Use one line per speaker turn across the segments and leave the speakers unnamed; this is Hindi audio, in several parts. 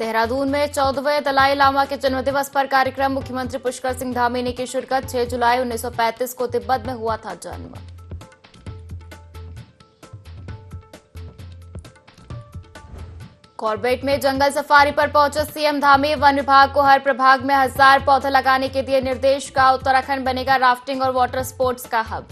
देहरादून में 14वें दलाई लामा के जन्मदिवस पर कार्यक्रम। मुख्यमंत्री पुष्कर सिंह धामी ने की शिरकत। 6 जुलाई 1935 को तिब्बत में हुआ था जन्म। कॉर्बेट में जंगल सफारी पर पहुंचे सीएम धामी। वन विभाग को हर प्रभाग में 1000 पौधे लगाने के दिए निर्देश। का उत्तराखंड बनेगा राफ्टिंग और वाटर स्पोर्ट्स का हब।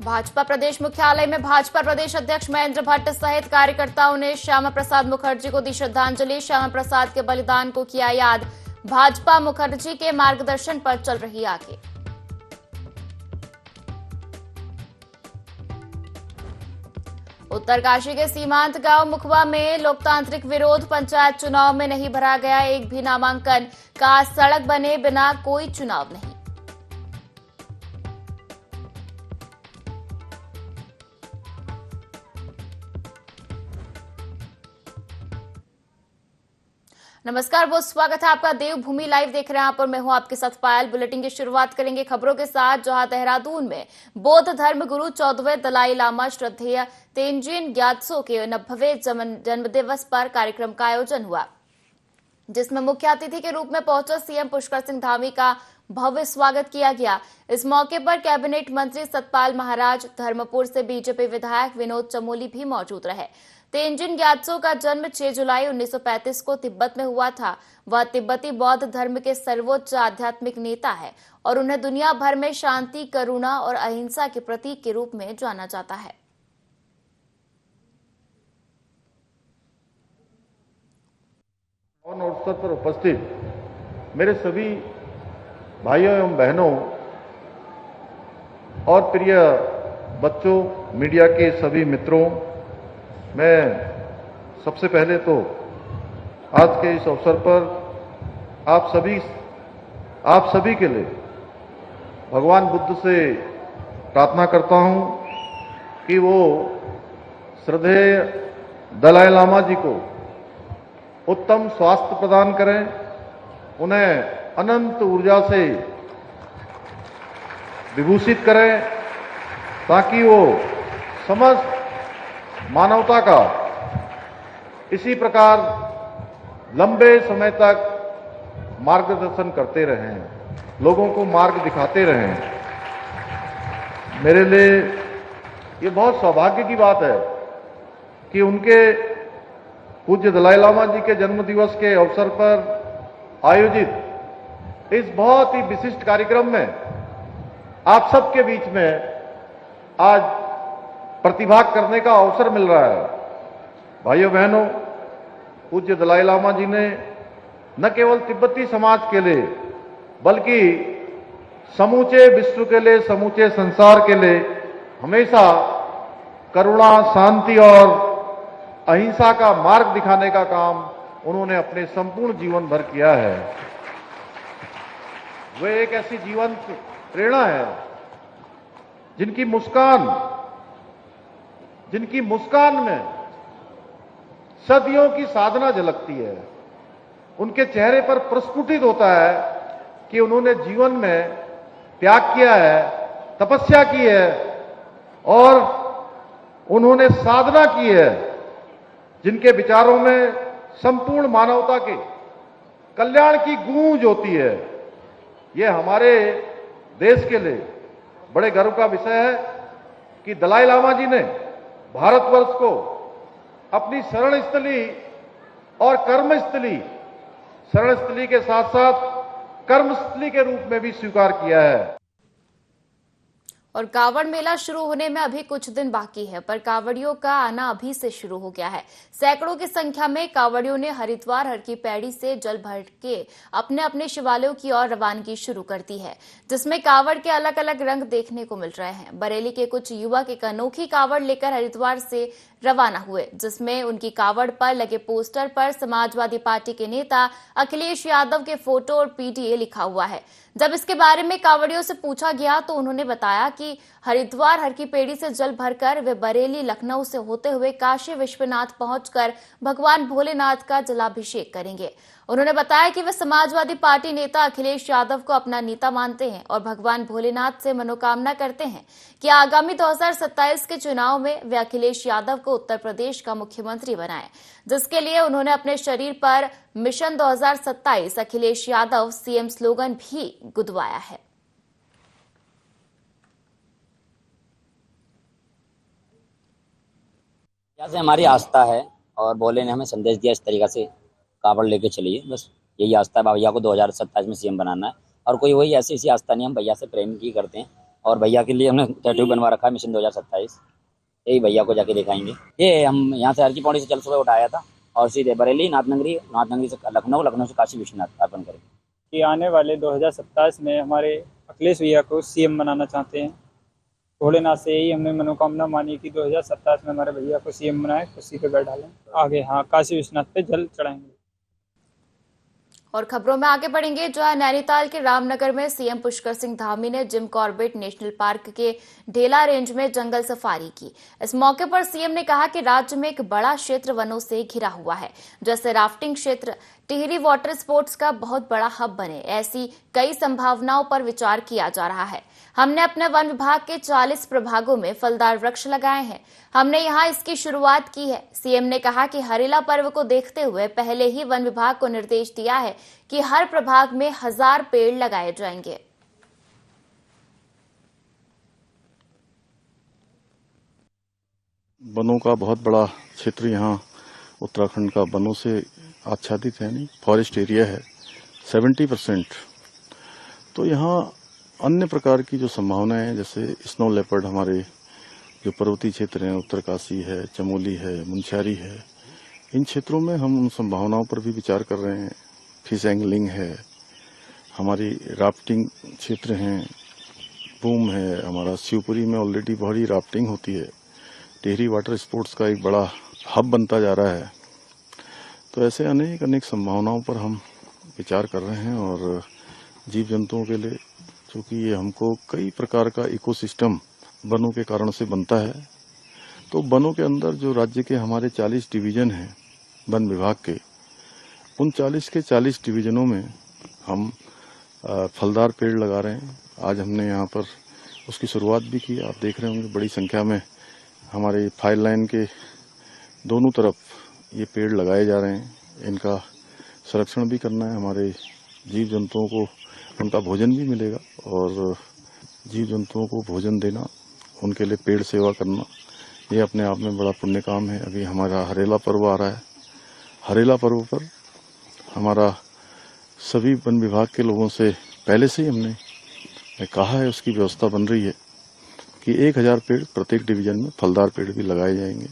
भाजपा प्रदेश मुख्यालय में भाजपा प्रदेश अध्यक्ष महेंद्र भट्ट सहित कार्यकर्ताओं ने श्यामा प्रसाद मुखर्जी को दी श्रद्धांजलि। श्यामा प्रसाद के बलिदान को किया याद। भाजपा मुखर्जी के मार्गदर्शन पर चल रही आगे। उत्तरकाशी के सीमांत गांव मुखवा में लोकतांत्रिक विरोध। पंचायत चुनाव में नहीं भरा गया एक भी नामांकन। का सड़क बने बिना कोई चुनाव नहीं। नमस्कार, बहुत स्वागत है आपका। देवभूमि लाइव देख रहे हैं आप और मैं हूं आपके साथ पायल। बुलेटिन की शुरुआत करेंगे खबरों के साथ, जहां देहरादून में बौद्ध धर्म गुरु 14वें दलाई लामा श्रद्धेय तेंजिन ग्यात्सो के 90वें जन्मदिवस पर कार्यक्रम का आयोजन हुआ, जिसमें मुख्य अतिथि के रूप में पहुंचे सीएम पुष्कर सिंह धामी का भव्य स्वागत किया गया। इस मौके पर कैबिनेट मंत्री सतपाल महाराज, धर्मपुर से बीजेपी विधायक विनोद चमोली भी मौजूद रहे। तेंजिन ग्यात्सो का जन्म 6 जुलाई 1935 को तिब्बत में हुआ था। वह तिब्बती बौद्ध धर्म के सर्वोच्च आध्यात्मिक नेता है और उन्हें दुनिया भर में शांति, करुणा और अहिंसा के प्रतीक के रूप में जाना जाता है।
अवसर पर उपस्थित मेरे सभी भाइयों एवं बहनों और प्रिय बच्चों, मीडिया के सभी मित्रों, मैं सबसे पहले तो आज के इस अवसर पर आप सभी के लिए भगवान बुद्ध से प्रार्थना करता हूं कि वो श्रद्धेय दलाई लामा जी को उत्तम स्वास्थ्य प्रदान करें, उन्हें अनंत ऊर्जा से विभूषित करें, ताकि वो समस्त मानवता का इसी प्रकार लंबे समय तक मार्गदर्शन करते रहें, लोगों को मार्ग दिखाते रहें। मेरे लिए ये बहुत सौभाग्य की बात है कि उनके पूज्य दलाई लामा जी के जन्म दिवस के अवसर पर आयोजित इस बहुत ही विशिष्ट कार्यक्रम में आप सबके बीच में आज प्रतिभाग करने का अवसर मिल रहा है। भाइयों बहनों, पूज्य दलाई लामा जी ने न केवल तिब्बती समाज के लिए बल्कि समूचे विश्व के लिए, समूचे संसार के लिए हमेशा करुणा, शांति और अहिंसा का मार्ग दिखाने का काम उन्होंने अपने संपूर्ण जीवन भर किया है। वे एक ऐसी जीवंत प्रेरणा है जिनकी मुस्कान में सदियों की साधना झलकती है। उनके चेहरे पर प्रस्फुटित होता है कि उन्होंने जीवन में त्याग किया है, तपस्या की है और उन्होंने साधना की है, जिनके विचारों में संपूर्ण मानवता के कल्याण की गूंज होती है। यह हमारे देश के लिए बड़े गर्व का विषय है कि दलाई लामा जी ने भारतवर्ष को अपनी शरण स्थली और कर्मस्थली, शरण स्थली के साथ साथ कर्मस्थली के रूप में भी स्वीकार किया है।
और कांवड़ मेला शुरू होने में अभी कुछ दिन बाकी है, पर कांवड़ियों का आना अभी से शुरू हो गया है। सैकड़ों की संख्या में कांवड़ियों ने हरिद्वार हर की पैड़ी से जल भर के अपने अपने शिवालयों की ओर रवानगी शुरू कर दी है, जिसमें कांवड़ के अलग अलग रंग देखने को मिल रहे हैं। बरेली के कुछ युवक एक अनोखी कांवड़ लेकर हरिद्वार से रवाना हुए, जिसमें उनकी कांवड़ पर लगे पोस्टर पर समाजवादी पार्टी के नेता अखिलेश यादव के फोटो और पीडीए लिखा हुआ है। जब इसके बारे में कांवड़ियों से पूछा गया तो उन्होंने बताया कि हरिद्वार हर की पेड़ी से जल भरकर वे बरेली, लखनऊ से होते हुए काशी विश्वनाथ पहुंचकर भगवान भोलेनाथ का जलाभिषेक करेंगे उन्होंने बताया कि वे समाजवादी पार्टी नेता अखिलेश यादव को अपना नेता मानते हैं और भगवान भोलेनाथ से मनोकामना करते हैं कि आगामी 2027 के चुनाव में वे अखिलेश यादव को उत्तर प्रदेश का मुख्यमंत्री बनाएं, जिसके लिए उन्होंने अपने शरीर पर mission 2027 Akhilesh Yadav CM slogan भी गुदवाया है।
यहाँ से हमारी आस्था है और भोले ने हमें संदेश दिया इस तरीका से कावड़ लेके चलिए, बस यही आस्था है। भैया को 2027 में सीएम बनाना है और कोई वही ऐसी आस्था नहीं, हम भैया से प्रेम की करते हैं और भैया के लिए हमने टैटू बनवा रखा है मिशन 2027। यही भैया को जाके दिखाएंगे। ये हम यहाँ से हर की पौड़ी से चल सुबह उठाया था और सीधे बरेली नाथनगरी से लखनऊ से काशी विश्वनाथ अर्पण करेंगे।
कि आने वाले 2027 में हमारे अखिलेश भैया को सीएम बनाना चाहते हैं। भोलेनाथ से यही हमने मनोकामना मानी कि 2027 में हमारे भैया को सीएम बनाए, कुर्सी पे बैठ डालें, आगे काशी विश्वनाथ पे जल चढ़ाएंगे।
और खबरों में आगे बढ़ेंगे, जहां नैनीताल के रामनगर में सीएम पुष्कर सिंह धामी ने जिम कॉर्बेट नेशनल पार्क के ढेला रेंज में जंगल सफारी की। इस मौके पर सीएम ने कहा कि राज्य में एक बड़ा क्षेत्र वनों से घिरा हुआ है, जैसे राफ्टिंग क्षेत्र, टिहरी वाटर स्पोर्ट्स का बहुत बड़ा हब बने, ऐसी कई संभावनाओं पर विचार किया जा रहा है। हमने अपने वन विभाग के 40 प्रभागों में फलदार वृक्ष लगाए हैं, हमने यहां इसकी शुरुआत की है। सीएम ने कहा कि हरेला पर्व को देखते हुए पहले ही वन विभाग को निर्देश दिया है कि हर प्रभाग में 1000 पेड़ लगाए जाएंगे।
वनों का बहुत बड़ा क्षेत्र यहाँ उत्तराखंड का वनों से आच्छादित है, नहीं फॉरेस्ट एरिया है 70%। तो यहाँ अन्य प्रकार की जो संभावनाएं हैं, जैसे स्नो लेपर्ड, हमारे जो पर्वतीय क्षेत्र हैं, उत्तरकाशी है, चमोली है, मुनस्यारी है, इन क्षेत्रों में हम उन संभावनाओं पर भी विचार कर रहे हैं। फिश एंगलिंग है, हमारी राफ्टिंग क्षेत्र हैं, बूम है, हमारा शिवपुरी में ऑलरेडी बड़ी राफ्टिंग होती है, टिहरी वाटर स्पोर्ट्स का एक बड़ा हब बनता जा रहा है। तो ऐसे अनेक संभावनाओं पर हम विचार कर रहे हैं और जीव जंतुओं के लिए, क्योंकि ये हमको कई प्रकार का इकोसिस्टम वनों के कारण से बनता है। तो वनों के अंदर जो राज्य के हमारे 40 डिवीजन हैं वन विभाग के, उन 40 के 40 डिवीजनों में हम फलदार पेड़ लगा रहे हैं। आज हमने यहाँ पर उसकी शुरुआत भी की। आप देख रहे होंगे बड़ी संख्या में हमारे फायर लाइन के दोनों तरफ ये पेड़ लगाए जा रहे हैं। इनका संरक्षण भी करना है, हमारे जीव जंतुओं को उनका भोजन भी मिलेगा और जीव जंतुओं को भोजन देना, उनके लिए पेड़ सेवा करना, ये अपने आप में बड़ा पुण्य काम है। अभी हमारा हरेला पर्व आ रहा है। हरेला पर्व पर हमारा सभी वन विभाग के लोगों से पहले से ही हमने कहा है, उसकी व्यवस्था बन रही है कि 1000 पेड़ प्रत्येक डिवीजन में फलदार पेड़ भी लगाए जाएंगे।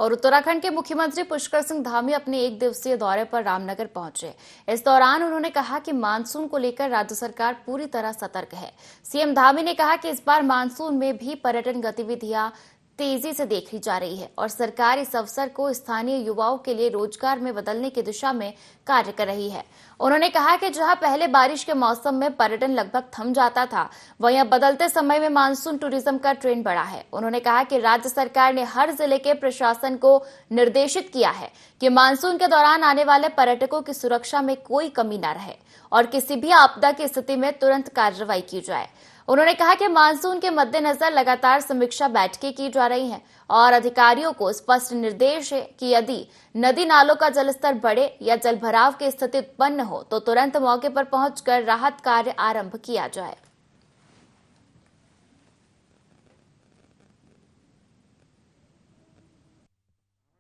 और उत्तराखंड के मुख्यमंत्री पुष्कर सिंह धामी अपने 1 दिवसीय दौरे पर रामनगर पहुंचे। इस दौरान उन्होंने कहा कि मानसून को लेकर राज्य सरकार पूरी तरह सतर्क है। सीएम धामी ने कहा कि इस बार मानसून में भी पर्यटन गतिविधियां तेजी से देखी जा रही है और सरकार इस अवसर को स्थानीय युवाओं के लिए रोजगार में बदलने की दिशा में कार्य कर रही है। उन्होंने कहा कि जहां पहले बारिश के मौसम में पर्यटन लगभग थम जाता था, वहीं अब बदलते समय में मानसून टूरिज्म का ट्रेंड बढ़ा है। उन्होंने कहा कि राज्य सरकार ने हर जिले के प्रशासन को निर्देशित किया है कि मानसून के दौरान आने वाले पर्यटकों की सुरक्षा में कोई कमी न रहे और किसी भी आपदा की स्थिति में तुरंत कार्रवाई की जाए। उन्होंने कहा कि मानसून के मद्देनजर लगातार समीक्षा बैठकें की जा रही हैं और अधिकारियों को स्पष्ट निर्देश है कि यदि नदी नालों का जलस्तर बढ़े या जलभराव की स्थिति उत्पन्न हो तो तुरंत मौके पर पहुंचकर राहत कार्य आरंभ किया जाए।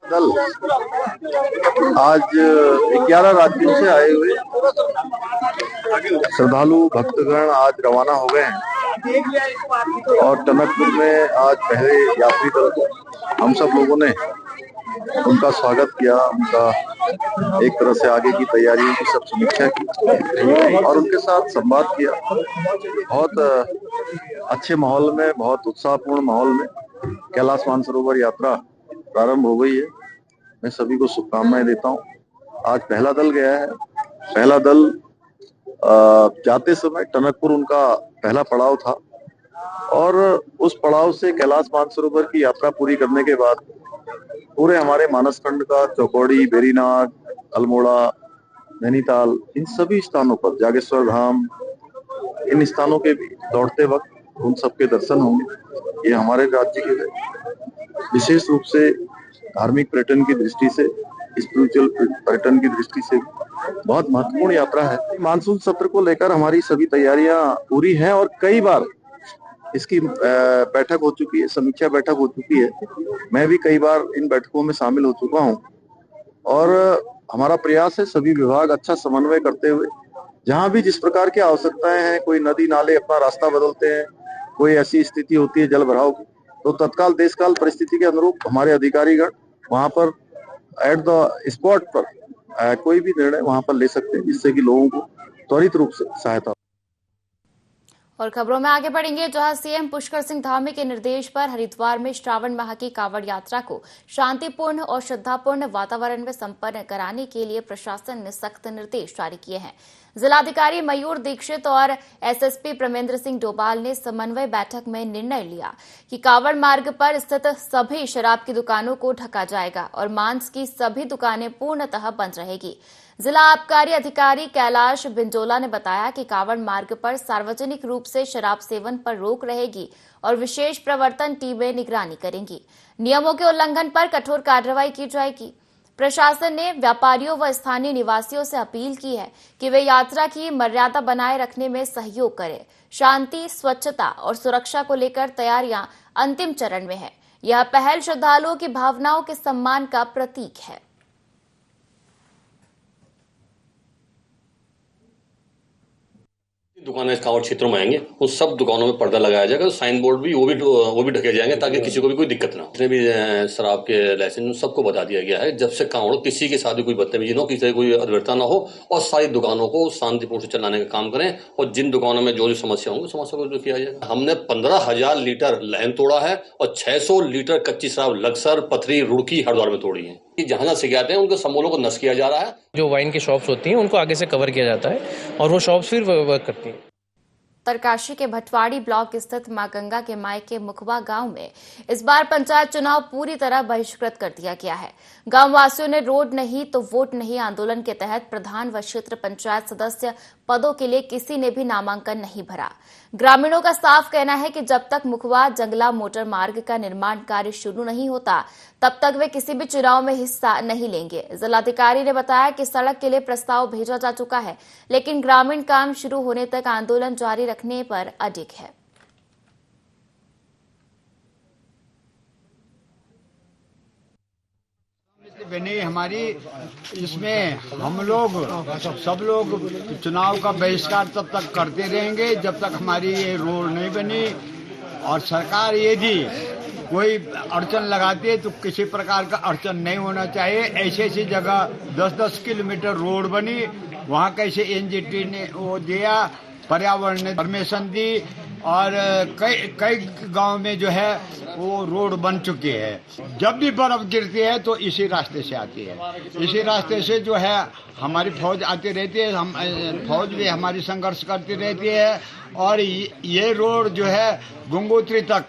दल आज 11 राज्यों से आए हुए श्रद्धालु भक्तगण आज रवाना हो गए हैं और टनकपुर में आज पहले यात्री दल को हम सब लोगों ने उनका स्वागत किया, उनका एक तरह से आगे की तैयारियों की सब समीक्षा की और उनके साथ संवाद किया। बहुत अच्छे माहौल में, बहुत उत्साहपूर्ण माहौल में कैलाश मानसरोवर यात्रा प्रारंभ हो गई है। मैं सभी को शुभकामनाएं देता हूं। आज पहला दल गया है। पहला दल जाते समय टनकपुर उनका पहला पड़ाव था और उस पड़ाव से कैलाश मानसरोवर की यात्रा पूरी करने के बाद पूरे हमारे मानसखंड का चौकौड़ी, बेरीनाग, अल्मोड़ा,
नैनीताल, इन सभी स्थानों पर, जागेश्वर धाम, इन स्थानों के भी दौड़ते वक्त उन सबके दर्शन होंगे। ये हमारे राज्य के विशेष रूप से धार्मिक पर्यटन की दृष्टि से, स्पिरिचुअल पर्यटन की दृष्टि से बहुत महत्वपूर्ण यात्रा है। मानसून सत्र को लेकर हमारी सभी तैयारियां पूरी हैं और कई बार इसकी बैठक हो चुकी है, समीक्षा बैठक हो चुकी है। मैं भी कई बार इन बैठकों में शामिल हो चुका हूं और हमारा प्रयास है सभी विभाग अच्छा समन्वय करते हुए, जहां भी जिस प्रकार की आवश्यकताएं हैं, कोई नदी नाले अपना रास्ता बदलते हैं, कोई ऐसी स्थिति होती है जल भराव की, तो तत्काल देशकाल परिस्थिति के अनुरूप हमारे अधिकारीगण वहां पर एट द स्पॉट पर कोई भी निर्णय वहां पर ले सकते हैं, जिससे कि लोगों को त्वरित रूप से सहायता।
और खबरों में आगे बढ़ेंगे, जहां सीएम पुष्कर सिंह धामी के निर्देश पर हरिद्वार में श्रावण माह की कांवड़ यात्रा को शांतिपूर्ण और श्रद्धापूर्ण वातावरण में संपन्न कराने के लिए प्रशासन ने सख्त निर्देश जारी किए हैं। जिलाधिकारी मयूर दीक्षित और एसएसपी प्रमेंद्र सिंह डोभाल ने समन्वय बैठक में निर्णय लिया कि कांवड़ मार्ग पर स्थित सभी शराब की दुकानों को ढका जाएगा और मांस की सभी दुकानें पूर्णतः बंद रहेगी। जिला आबकारी अधिकारी कैलाश बिंजोला ने बताया कि कांवड़ मार्ग पर सार्वजनिक रूप से शराब सेवन पर रोक रहेगी और विशेष प्रवर्तन टीमें निगरानी करेंगी। नियमों के उल्लंघन पर कठोर कार्रवाई की जाएगी। प्रशासन ने व्यापारियों व स्थानीय निवासियों से अपील की है कि वे यात्रा की मर्यादा बनाए रखने में सहयोग करें। शांति, स्वच्छता और सुरक्षा को लेकर तैयारियां अंतिम चरण में है। यह पहल श्रद्धालुओं की भावनाओं के सम्मान का प्रतीक है।
दुकानें इस कांवड़ क्षेत्रों में आएंगे, उन सब दुकानों में पर्दा लगाया जाएगा, साइन बोर्ड भी वो भी ढके जाएंगे ताकि किसी को भी कोई दिक्कत ना हो। जितने भी शराब के लाइसेंस सबको बता दिया गया है, जब से कांवड़ किसी के साथ भी कोई बदतमीजी ना हो, किसी से कोई अद्भुतता ना हो और सारी दुकानों को शांतिपूर्ण से चलाने का काम करें और जिन दुकानों में जो समस्या होंगी समस्या को किया जाएगा। हमने 15,000 लीटर लहन तोड़ा है और 600 लीटर कच्ची शराब लक्सर, पथरी, रुड़की, हरिद्वार में तोड़ी है। जहां शिकायतें हैं उनके समूलों को नष्ट किया जा रहा है।
जो वाइन की शॉप्स होती हैं उनको आगे से कवर किया जाता है और वो शॉप्स फिर वर्क करती हैं।
उत्तरकाशी के भटवाड़ी ब्लॉक स्थित मां गंगा के मायके मुखबा गांव में इस बार पंचायत चुनाव पूरी तरह बहिष्कृत कर दिया गया है। गांव वासियों ने रोड नहीं तो वोट नहीं आंदोलन के तहत प्रधान व क्षेत्र पंचायत सदस्य पदों के लिए किसी ने भी नामांकन नहीं भरा। ग्रामीणों का साफ कहना है कि जब तक मुखबा जंगला मोटर मार्ग का निर्माण कार्य शुरू नहीं होता तब तक वे किसी भी चुनाव में हिस्सा नहीं लेंगे। जिलाधिकारी ने बताया कि सड़क के लिए प्रस्ताव भेजा जा चुका है, लेकिन ग्रामीण काम शुरू होने तक आंदोलन जारी रखने पर अडिग है।
बनी हमारी, इसमें हम लोग सब लोग चुनाव का बहिष्कार तब तक करते रहेंगे जब तक हमारी ये रोड नहीं बनी। और सरकार यदि कोई अड़चन लगाती है तो किसी प्रकार का अड़चन नहीं होना चाहिए। ऐसी ऐसी जगह 10-10 किलोमीटर रोड बनी, वहाँ कैसे एनजीटी ने वो दिया, पर्यावरण ने परमिशन दी और कई गांव में जो है वो रोड बन चुकी है। जब भी बर्फ गिरती है तो इसी रास्ते से आती है, इसी रास्ते से जो है हमारी फौज आती रहती है, हम फौज भी हमारी संघर्ष करती रहती है। और ये रोड जो है गंगोत्री तक,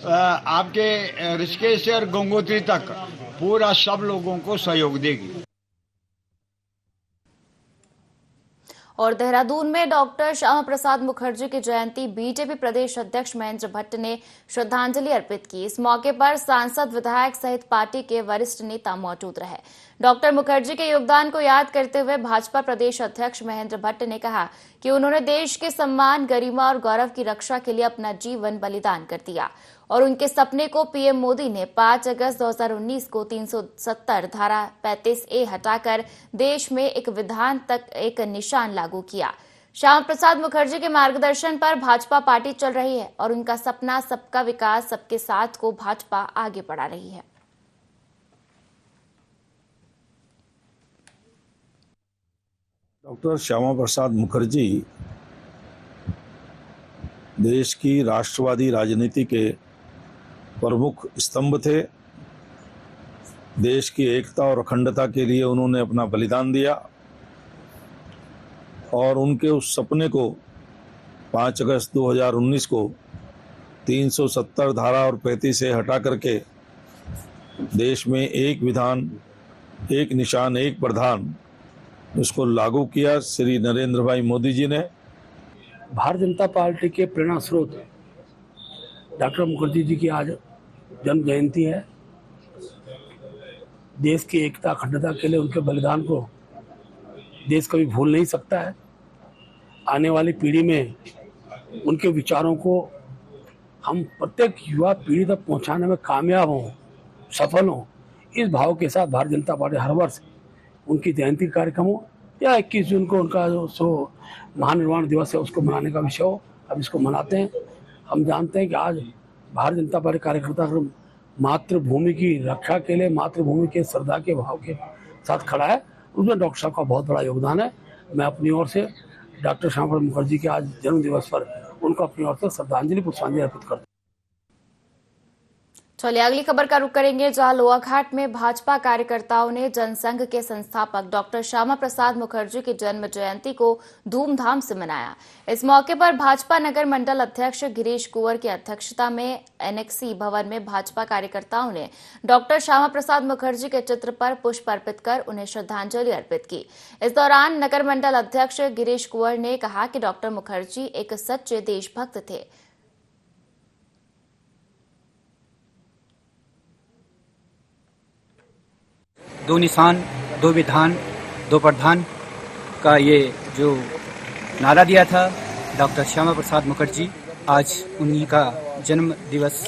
आपके ऋषिकेश से और गंगोत्री तक पूरा सब लोगों को सहयोग देगी।
और देहरादून में डॉक्टर श्यामा प्रसाद मुखर्जी की जयंती बीजेपी प्रदेश अध्यक्ष महेंद्र भट्ट ने श्रद्धांजलि अर्पित की। इस मौके पर सांसद, विधायक सहित पार्टी के वरिष्ठ नेता मौजूद रहे। डॉक्टर मुखर्जी के योगदान को याद करते हुए भाजपा प्रदेश अध्यक्ष महेंद्र भट्ट ने कहा कि उन्होंने देश के सम्मान, गरिमा और गौरव की रक्षा के लिए अपना जीवन बलिदान कर दिया और उनके सपने को पीएम मोदी ने 5 अगस्त 2019 को 370 धारा 35A हटाकर देश में एक विधान तक एक निशान लागू किया। श्यामा प्रसाद मुखर्जी के मार्गदर्शन पर भाजपा पार्टी चल रही है और उनका सपना सबका विकास, सबके साथ को भाजपा आगे बढ़ा रही है।
डॉक्टर श्यामा प्रसाद मुखर्जी देश की राष्ट्रवादी राजनीति के प्रमुख स्तंभ थे। देश की एकता और अखंडता के लिए उन्होंने अपना बलिदान दिया और उनके उस सपने को 5 अगस्त 2019 को 370 धारा और 35A हटा करके देश में एक विधान, एक निशान, एक प्रधान उसको लागू किया श्री नरेंद्र भाई मोदी जी ने।
भारतीय जनता पार्टी के प्रेरणा स्रोत डॉक्टर मुखर्जी जी की आज जन्म जयंती है। देश की एकता अखंडता के लिए उनके बलिदान को देश कभी भूल नहीं सकता है। आने वाली पीढ़ी में उनके विचारों को हम प्रत्येक युवा पीढ़ी तक पहुंचाने में कामयाब हों, सफल हों, इस भाव के साथ भारतीय जनता पार्टी हर वर्ष उनकी जयंती कार्यक्रम हो या 21 जून को उनका जो महानिर्वाण दिवस है उसको मनाने का विषय हो, अब इसको मनाते हैं। हम जानते हैं कि आज भारतीय जनता पार्टी कार्यकर्ता मातृभूमि की रक्षा के लिए, मातृभूमि के श्रद्धा के भाव के साथ खड़ा है। उसमें डॉक्टर साहब का बहुत बड़ा योगदान है। मैं अपनी ओर से डॉक्टर श्यामा प्रसाद मुखर्जी के आज जन्म दिवस पर उनको अपनी ओर से श्रद्धांजलि पुष्पांजलि अर्पित करता हूं।
चलिए अगली खबर का रुख करेंगे, जहां लोहाघाट में भाजपा कार्यकर्ताओं ने जनसंघ के संस्थापक डॉक्टर श्यामा प्रसाद मुखर्जी की जन्म जयंती को धूमधाम से मनाया। इस मौके पर भाजपा नगर मंडल अध्यक्ष गिरीश कुंवर की अध्यक्षता में एनेक्सी भवन में भाजपा कार्यकर्ताओं ने डॉक्टर श्यामा प्रसाद मुखर्जी के चित्र पर पुष्प अर्पित कर उन्हें श्रद्धांजलि अर्पित की। इस दौरान नगर मंडल अध्यक्ष गिरीश कुंवर ने कहा कि डॉक्टर मुखर्जी एक सच्चे देशभक्त थे।
दो निशान, दो विधान, दो प्रधान का ये जो नारा दिया था डॉक्टर श्यामा प्रसाद मुखर्जी, आज उन्हीं का जन्म दिवस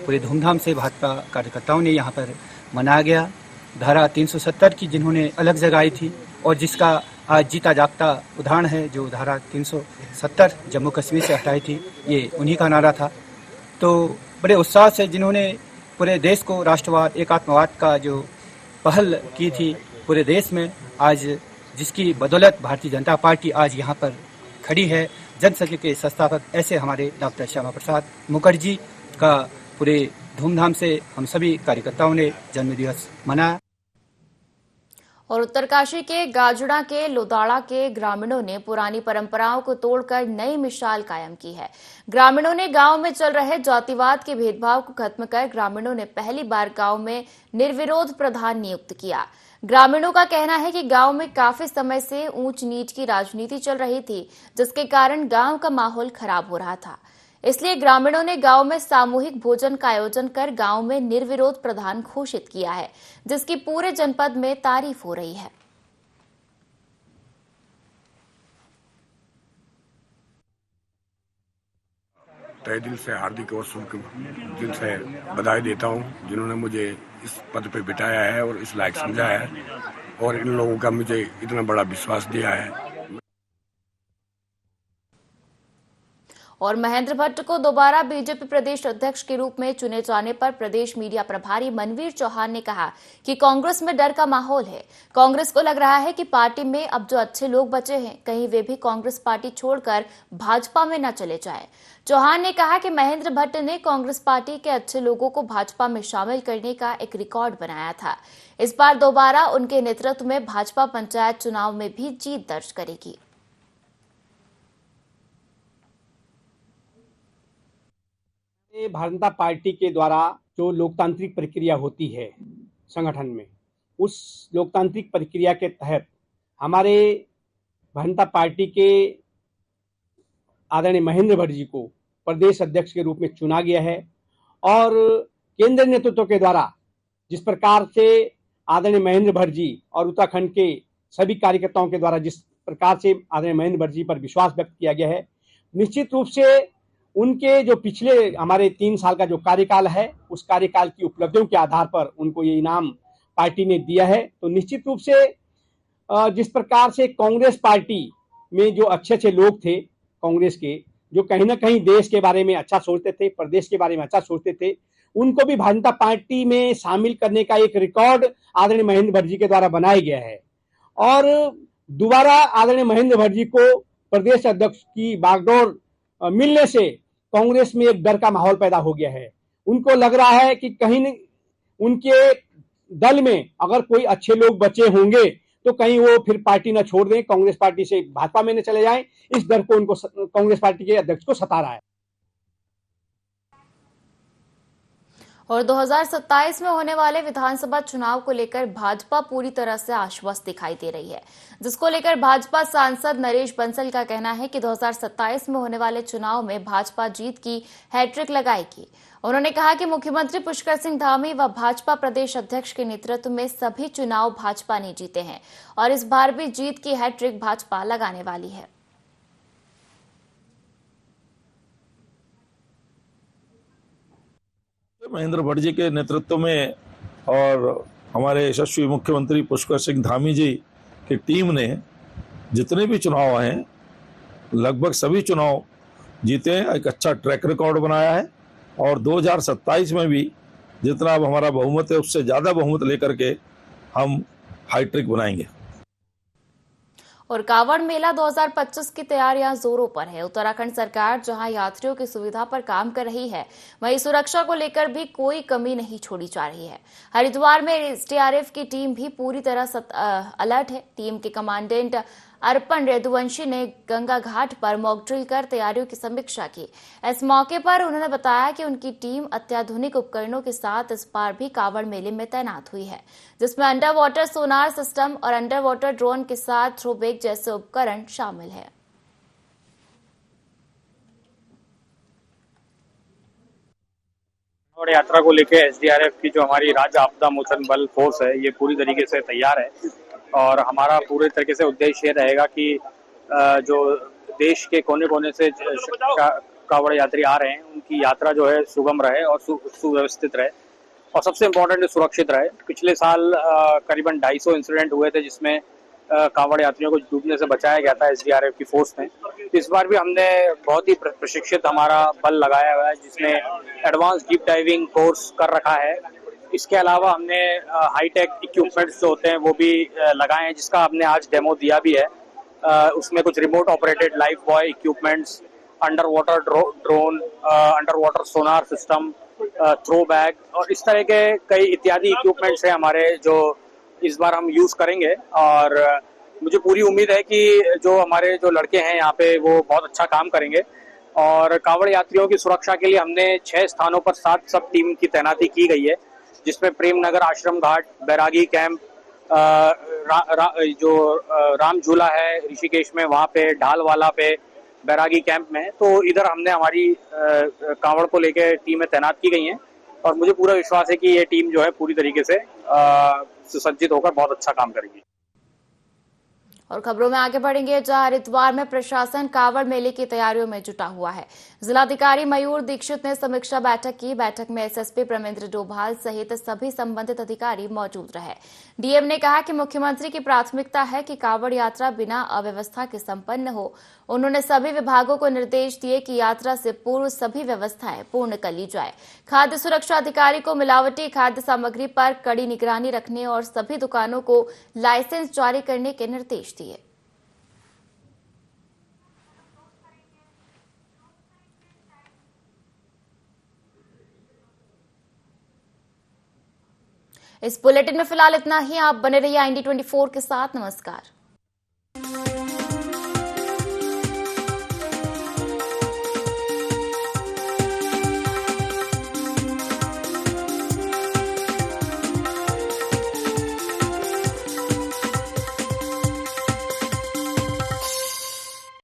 पूरे धूमधाम से भाजपा कार्यकर्ताओं ने यहाँ पर मनाया गया। धारा 370 की जिन्होंने अलग जगाई थी और जिसका आज जीता जागता उदाहरण है, जो धारा 370 जम्मू कश्मीर से हटाई थी, ये उन्हीं का नारा था। तो बड़े उत्साह से जिन्होंने पूरे देश को राष्ट्रवाद, एकात्मवाद का जो पहल की थी पूरे देश में, आज जिसकी बदौलत भारतीय जनता पार्टी आज यहाँ पर खड़ी है। जनसंघ के संस्थापक ऐसे हमारे डॉक्टर श्यामा प्रसाद मुखर्जी का पूरे धूमधाम से हम सभी कार्यकर्ताओं ने जन्मदिवस मनाया।
और उत्तरकाशी के गाजुड़ा के लोदाड़ा के ग्रामीणों ने पुरानी परंपराओं को तोड़कर नई मिसाल कायम की है। ग्रामीणों ने गांव में चल रहे जातिवाद के भेदभाव को खत्म कर ग्रामीणों ने पहली बार गांव में निर्विरोध प्रधान नियुक्त किया। ग्रामीणों का कहना है कि गांव में काफी समय से ऊंच नीच की राजनीति चल रही थी, जिसके कारण गांव का माहौल खराब हो रहा था। इसलिए ग्रामीणों ने गांव में सामूहिक भोजन का आयोजन कर गांव में निर्विरोध प्रधान घोषित किया है, जिसकी पूरे जनपद में तारीफ हो रही है।
तहे दिल से हार्दिक और शुभ दिल से बधाई देता हूं, जिन्होंने मुझे इस पद पे बिठाया है और इस लायक समझा है और इन लोगों का मुझे इतना बड़ा विश्वास दिया है।
और महेंद्र भट्ट को दोबारा बीजेपी प्रदेश अध्यक्ष के रूप में चुने जाने पर प्रदेश मीडिया प्रभारी मनवीर चौहान ने कहा कि कांग्रेस में डर का माहौल है। कांग्रेस को लग रहा है कि पार्टी में अब जो अच्छे लोग बचे हैं, कहीं वे भी कांग्रेस पार्टी छोड़कर भाजपा में न चले जाएं। चौहान ने कहा कि महेंद्र भट्ट ने कांग्रेस पार्टी के अच्छे लोगों को भाजपा में शामिल करने का एक रिकॉर्ड बनाया था। इस बार दोबारा उनके नेतृत्व में भाजपा पंचायत चुनाव में भी जीत दर्ज करेगी।
भारतीय जनता पार्टी के द्वारा जो लोकतांत्रिक प्रक्रिया होती है संगठन में, उस लोकतांत्रिक प्रक्रिया के तहत हमारे भारतीय जनता पार्टी के आदरणीय महेंद्र भट्ट जी को प्रदेश अध्यक्ष के रूप में चुना गया है। और केंद्रीय नेतृत्व के द्वारा जिस प्रकार से आदरणीय महेंद्र भट्ट जी और उत्तराखंड के सभी कार्यकर्ताओं के द्वारा जिस प्रकार से आदरणीय महेंद्र भट्ट जी पर विश्वास व्यक्त किया गया है, निश्चित रूप से उनके जो पिछले हमारे 3 साल का जो कार्यकाल है, उस कार्यकाल की उपलब्धियों के आधार पर उनको ये इनाम पार्टी ने दिया है। तो निश्चित रूप से जिस प्रकार से कांग्रेस पार्टी में जो अच्छे अच्छे लोग थे कांग्रेस के, जो कहीं ना कहीं देश के बारे में अच्छा सोचते थे, प्रदेश के बारे में अच्छा सोचते थे, उनको भी भारतीय जनता पार्टी में शामिल करने का एक रिकॉर्ड आदरणीय महेंद्र भट्ट जी के द्वारा बनाया गया है। और दोबारा आदरणीय महेंद्र भट्ट जी को प्रदेश अध्यक्ष की बागडोर मिलने से कांग्रेस में एक डर का माहौल पैदा हो गया है। उनको लग रहा है कि कहीं उनके दल में अगर कोई अच्छे लोग बचे होंगे तो कहीं वो फिर पार्टी न छोड़ दें, कांग्रेस पार्टी से भाजपा में न चले जाएं। इस डर को उनको कांग्रेस पार्टी के अध्यक्ष को सता रहा है।
और 2027 में होने वाले विधानसभा चुनाव को लेकर भाजपा पूरी तरह से आश्वस्त दिखाई दे रही है, जिसको लेकर भाजपा सांसद नरेश बंसल का कहना है कि 2027 में होने वाले चुनाव में भाजपा जीत की हैट्रिक लगाएगी। उन्होंने कहा कि मुख्यमंत्री पुष्कर सिंह धामी व भाजपा प्रदेश अध्यक्ष के नेतृत्व में सभी चुनाव भाजपा ने जीते हैं और इस बार भी जीत की हैट्रिक भाजपा लगाने वाली है।
महेंद्र भट्ट जी के नेतृत्व में और हमारे यशस्वी मुख्यमंत्री पुष्कर सिंह धामी जी की टीम ने जितने भी चुनाव आए हैं लगभग सभी चुनाव जीते हैं, एक अच्छा ट्रैक रिकॉर्ड बनाया है और 2027 में भी जितना अब हमारा बहुमत है उससे ज्यादा बहुमत लेकर के हम हाईट्रिक बनाएंगे।
और कांवड़ मेला 2025 की तैयारियां जोरों पर है। उत्तराखंड सरकार जहां यात्रियों की सुविधा पर काम कर रही है, वहीं सुरक्षा को लेकर भी कोई कमी नहीं छोड़ी जा रही है। हरिद्वार में एसडीआरएफ की टीम भी पूरी तरह अलर्ट है। टीम के कमांडेंट अर्पण रेदुवंशी ने गंगा घाट पर मॉक ड्रिल कर तैयारियों की समीक्षा की। इस मौके पर उन्होंने बताया कि उनकी टीम अत्याधुनिक उपकरणों के साथ इस बार भी कांवड़ मेले में तैनात हुई है, जिसमें अंडर वाटर सोनार सिस्टम और अंडर वाटर ड्रोन के साथ थ्रोबैक जैसे उपकरण शामिल है।
कांवड़ यात्रा को लेकर एसडीआरएफ की जो हमारी राज्य आपदा मोचन बल फोर्स है, ये पूरी तरीके से तैयार है और हमारा पूरे तरीके से उद्देश्य ये रहेगा कि जो देश के कोने कोने से कांवड़ यात्री आ रहे हैं, उनकी यात्रा जो है सुगम रहे और सुव्यवस्थित रहे और सबसे इम्पोर्टेंट सुरक्षित रहे। पिछले साल करीबन 250 इंसिडेंट हुए थे जिसमें कांवड़ यात्रियों को डूबने से बचाया गया था एसडीआरएफ की फोर्स ने। इस बार भी हमने बहुत ही प्रशिक्षित हमारा बल लगाया हुआ है, जिसमें एडवांस डीप डाइविंग कोर्स कर रखा है। इसके अलावा हमने हाईटेक इक्विपमेंट्स जो होते हैं वो भी लगाए हैं, जिसका हमने आज डेमो दिया भी है। उसमें कुछ remote operated lifebuoy equipments, underwater drone, underwater sonar system, throw bag और इस तरह के कई इत्यादि इक्विपमेंट्स हैं हमारे, जो इस बार हम यूज करेंगे। और मुझे पूरी उम्मीद है कि जो हमारे जो लड़के हैं यहाँ पे वो बहुत अच्छा काम करेंगे। और कांवड़ यात्रियों की सुरक्षा के लिए हमने 6 स्थानों पर 7 सब टीम की तैनाती की गई है, जिसमें प्रेम नगर आश्रम घाट, बैरागी कैंप, जो राम झूला है ऋषिकेश में, वहाँ पे ढालवाला पे बैरागी कैंप में, तो इधर हमने हमारी कांवड़ को लेकर टीमें तैनात की गई हैं और मुझे पूरा विश्वास है कि ये टीम जो है पूरी तरीके से सुसज्जित होकर बहुत अच्छा काम करेगी।
और खबरों में आगे बढ़ेंगे, जहां हरिद्वार में प्रशासन कांवड़ मेले की तैयारियों में जुटा हुआ है। जिलाधिकारी मयूर दीक्षित ने समीक्षा बैठक की। बैठक में एसएसपी प्रमेंद्र डोभाल सहित सभी संबंधित अधिकारी मौजूद रहे। डीएम ने कहा कि मुख्यमंत्री की प्राथमिकता है कि कांवड़ यात्रा बिना अव्यवस्था के संपन्न हो। उन्होंने सभी विभागों को निर्देश दिए कि यात्रा से पूर्व सभी व्यवस्थाएं पूर्ण कर ली जाए। खाद्य सुरक्षा अधिकारी को मिलावटी खाद्य सामग्री पर कड़ी निगरानी रखने और सभी दुकानों को लाइसेंस जारी करने के निर्देश दिए। इस बुलेटिन में फिलहाल इतना ही। आप बने रहिए IND24 के साथ। नमस्कार।